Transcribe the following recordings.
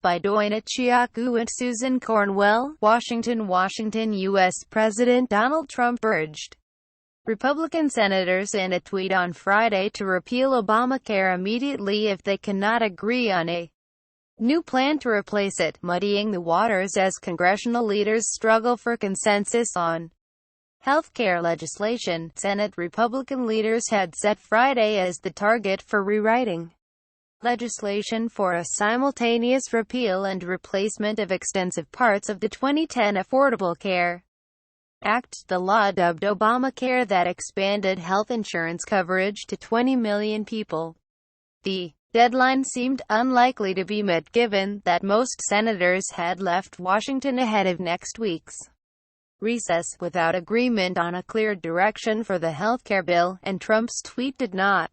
by Doina Chiaku and Susan Cornwell, Washington, U.S. President Donald Trump urged Republican senators in a tweet on Friday to repeal Obamacare immediately if they cannot agree on a new plan to replace it, muddying the waters as congressional leaders struggle for consensus on healthcare legislation. Senate Republican leaders had set Friday as the target for rewriting legislation for a simultaneous repeal and replacement of extensive parts of the 2010 Affordable Care Act, the law dubbed Obamacare that expanded health insurance coverage to 20 million people. The deadline seemed unlikely to be met given that most senators had left Washington ahead of next week's recess, without agreement on a clear direction for the healthcare bill, and Trump's tweet did not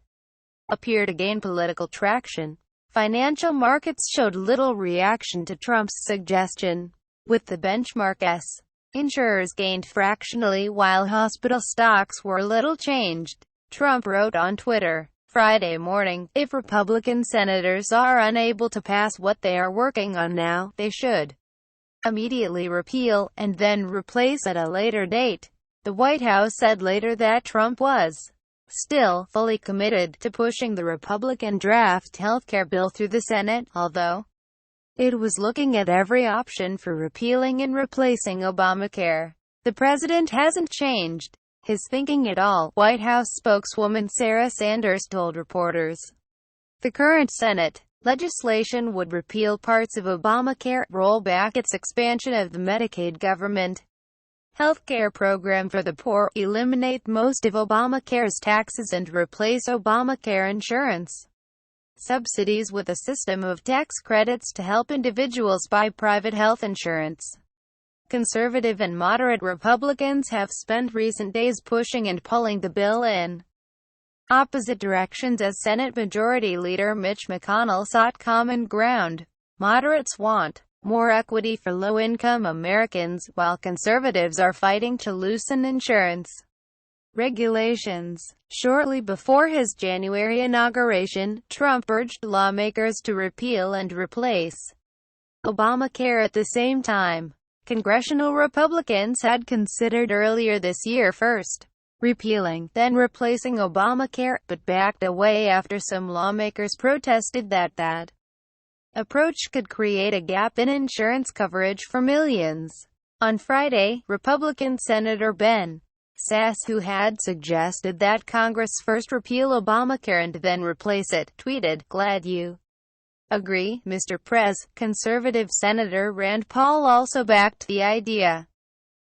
appear to gain political traction. Financial markets showed little reaction to Trump's suggestion, with the benchmark S. Insurers gained fractionally while hospital stocks were little changed. Trump wrote on Twitter Friday morning, "If Republican senators are unable to pass what they are working on now, they should immediately repeal, and then replace at a later date." The White House said later that Trump was still fully committed to pushing the Republican draft healthcare bill through the Senate, although it was looking at every option for repealing and replacing Obamacare. The president hasn't changed his thinking at all, White House spokeswoman Sarah Sanders told reporters. The current Senate legislation would repeal parts of Obamacare, roll back its expansion of the Medicaid government healthcare program for the poor, eliminate most of Obamacare's taxes and replace Obamacare insurance subsidies with a system of tax credits to help individuals buy private health insurance. Conservative and moderate Republicans have spent recent days pushing and pulling the bill in opposite directions as Senate Majority Leader Mitch McConnell sought common ground. Moderates want more equity for low-income Americans, while conservatives are fighting to loosen insurance regulations. Shortly before his January inauguration, Trump urged lawmakers to repeal and replace Obamacare at the same time. Congressional Republicans had considered earlier this year first repealing, then replacing Obamacare, but backed away after some lawmakers protested that approach could create a gap in insurance coverage for millions. On Friday, Republican Senator Ben Sasse, who had suggested that Congress first repeal Obamacare and then replace it, tweeted, "Glad you agree, Mr. Prez." Conservative Senator Rand Paul also backed the idea,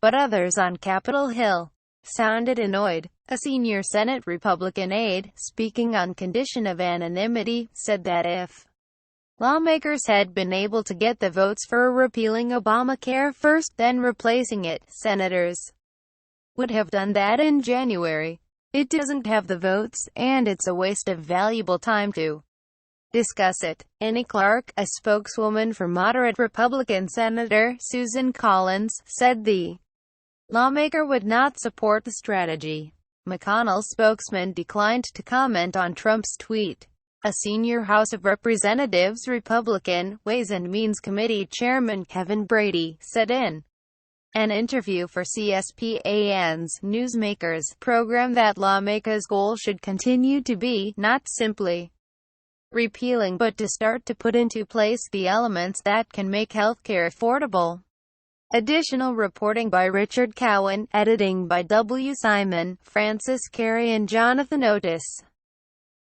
but others on Capitol Hill sounded annoyed. A senior Senate Republican aide, speaking on condition of anonymity, said that if lawmakers had been able to get the votes for repealing Obamacare first, then replacing it, senators would have done that in January. It doesn't have the votes, and it's a waste of valuable time to discuss it. Annie Clark, a spokeswoman for moderate Republican Senator Susan Collins, said the lawmaker would not support the strategy. McConnell's spokesman declined to comment on Trump's tweet. A senior House of Representatives Republican Ways and Means Committee Chairman Kevin Brady said in an interview for CSPAN's Newsmakers program that lawmakers' goal should continue to be, not simply repealing, but to start to put into place the elements that can make healthcare affordable. Additional reporting by Richard Cowan, editing by W. Simon, Francis Carey and Jonathan Otis.